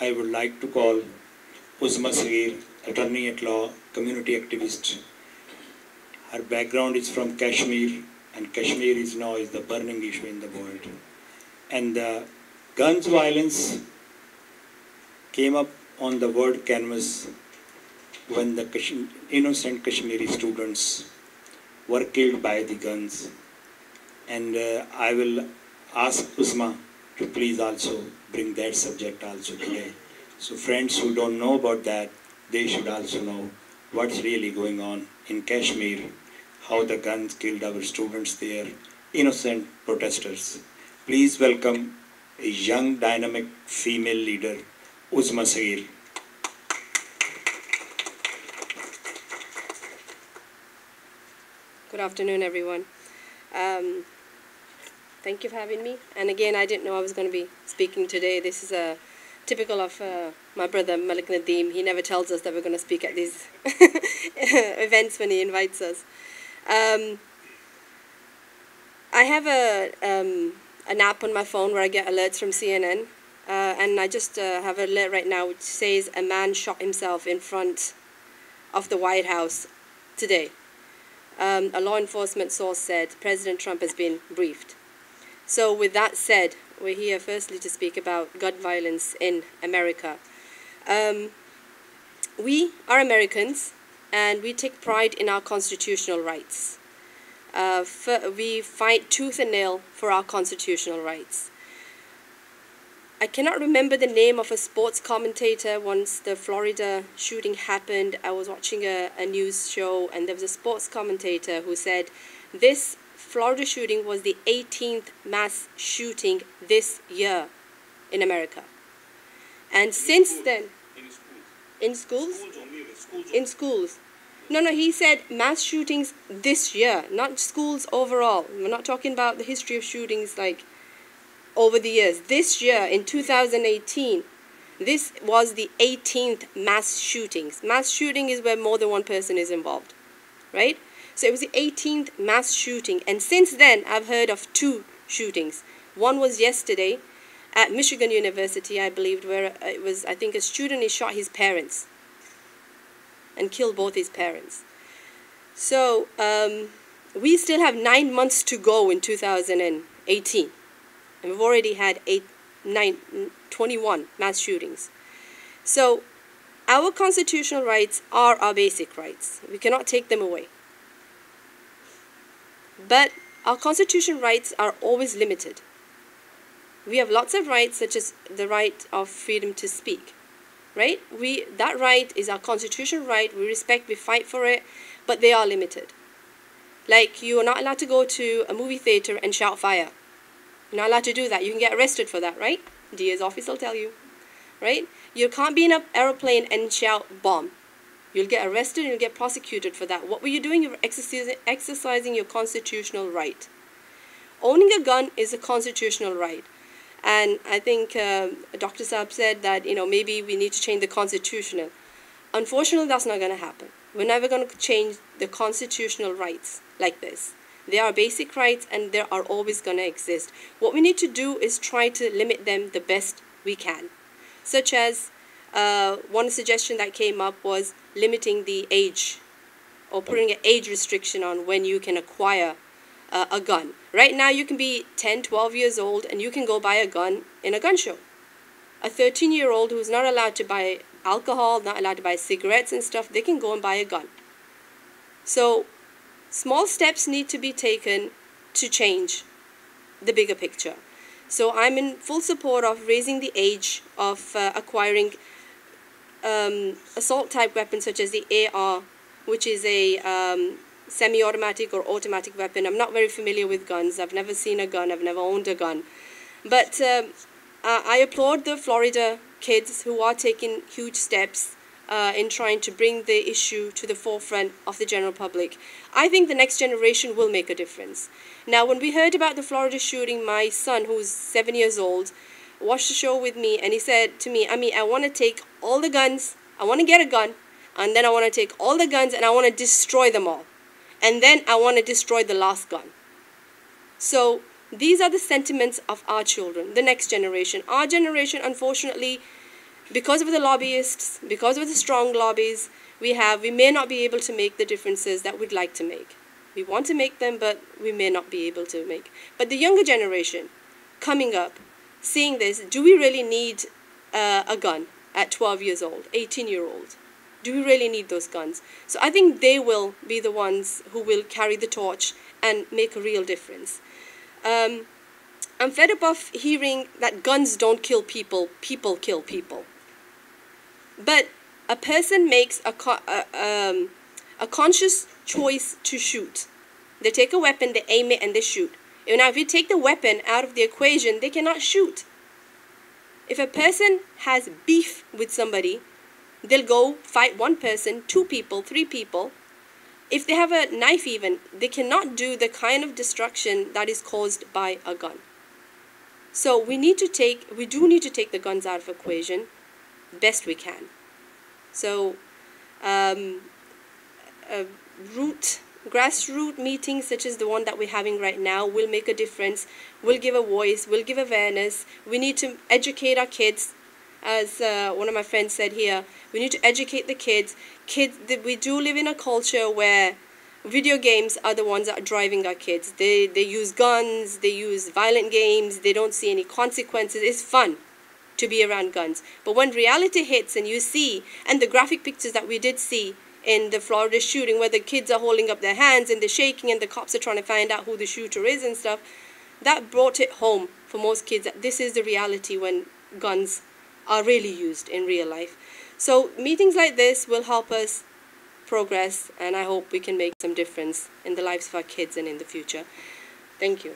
I would like to call Uzma Saghir, attorney at law, community activist. Her background is from Kashmir, and Kashmir is now the burning issue in the world. And the guns violence came up on the world canvas when the innocent Kashmiri students were killed by the guns. And I will ask Uzma to please also bring that subject also today. So friends who don't know about that, they should also know what's really going on in Kashmir, how the guns killed our students there, innocent protesters. Please welcome a young, dynamic female leader, Uzma Saghir. Good afternoon, everyone. Thank you for having me. And again, I didn't know I was going to be speaking today. This is typical of my brother, Malik Nadeem. He never tells us that we're going to speak at these events when he invites us. I have an app on my phone where I get alerts from CNN. And I just have an alert right now which says a man shot himself in front of the White House today. A law enforcement source said President Trump has been briefed. So with that said, we're here firstly to speak about gun violence in America. We are Americans and we take pride in our constitutional rights. We fight tooth and nail for our constitutional rights. I cannot remember the name of a sports commentator. Once the Florida shooting happened, I was watching a news show and there was a sports commentator who said this Florida shooting was the 18th mass shooting this year in America. And since then, in schools? In schools. No, he said mass shootings this year, not schools overall. We're not talking about the history of shootings like over the years. This year, in 2018, this was the 18th mass shootings. Mass shooting is where more than one person is involved, right? So it was the 18th mass shooting. And since then, I've heard of 2 shootings. One was yesterday at Michigan University, I believe, where it was, I think, a student, he shot his parents and killed both his parents. So we still have 9 months to go in 2018. And we've already had 21 mass shootings. So our constitutional rights are our basic rights. We cannot take them away. But our constitutional rights are always limited. We have lots of rights, such as the right of freedom to speak, right? That right is our constitutional right. We respect, we fight for it, but they are limited. Like, you are not allowed to go to a movie theater and shout fire. You're not allowed to do that. You can get arrested for that, right? DA's office will tell you, right? You can't be in an aeroplane and shout bomb. You'll get arrested and you'll get prosecuted for that. What were you doing? You were exercising your constitutional right. Owning a gun is a constitutional right. And I think Dr. Saab said that, maybe we need to change the constitutional. Unfortunately, that's not going to happen. We're never going to change the constitutional rights like this. They are basic rights and they are always going to exist. What we need to do is try to limit them the best we can. Such as one suggestion that came up was limiting the age or putting an age restriction on when you can acquire a gun. Right now you can be 10, 12 years old and you can go buy a gun in a gun show. A 13-year-old who's not allowed to buy alcohol, not allowed to buy cigarettes and stuff, they can go and buy a gun. So small steps need to be taken to change the bigger picture. So I'm in full support of raising the age of acquiring assault-type weapons such as the AR, which is a semi-automatic or automatic weapon. I'm not very familiar with guns. I've never seen a gun. I've never owned a gun. But I applaud the Florida kids who are taking huge steps in trying to bring the issue to the forefront of the general public. I think the next generation will make a difference. Now, when we heard about the Florida shooting, my son, who's 7 years old, watched the show with me, and he said to me, I want to take all the guns, I want to get a gun, and then I want to take all the guns and I want to destroy them all. And then I want to destroy the last gun. So these are the sentiments of our children, the next generation. Our generation, unfortunately, because of the lobbyists, because of the strong lobbies we may not be able to make the differences that we'd like to make. We want to make them, but we may not be able to make. But the younger generation coming up, seeing this, do we really need a gun at 12 years old, 18-year-old? Do we really need those guns? So I think they will be the ones who will carry the torch and make a real difference. I'm fed up of hearing that guns don't kill people, people kill people. But a person makes a conscious choice to shoot. They take a weapon, they aim it, and they shoot. Now, if you take the weapon out of the equation, they cannot shoot. If a person has beef with somebody, they'll go fight one person, 2 people, 3 people. If they have a knife even, they cannot do the kind of destruction that is caused by a gun. So we do need to take the guns out of equation best we can. So grassroots meetings such as the one that we're having right now will make a difference, will give a voice, will give awareness. We need to educate our kids. As one of my friends said here, we need to educate the kids. We do live in a culture where video games are the ones that are driving our kids. They use guns, they use violent games, they don't see any consequences. It's fun to be around guns. But when reality hits and you see, and the graphic pictures that we did see in the Florida shooting where the kids are holding up their hands and they're shaking and the cops are trying to find out who the shooter is and stuff, that brought it home for most kids that this is the reality when guns are really used in real life. So meetings like this will help us progress, and I hope we can make some difference in the lives of our kids and in the future. Thank you.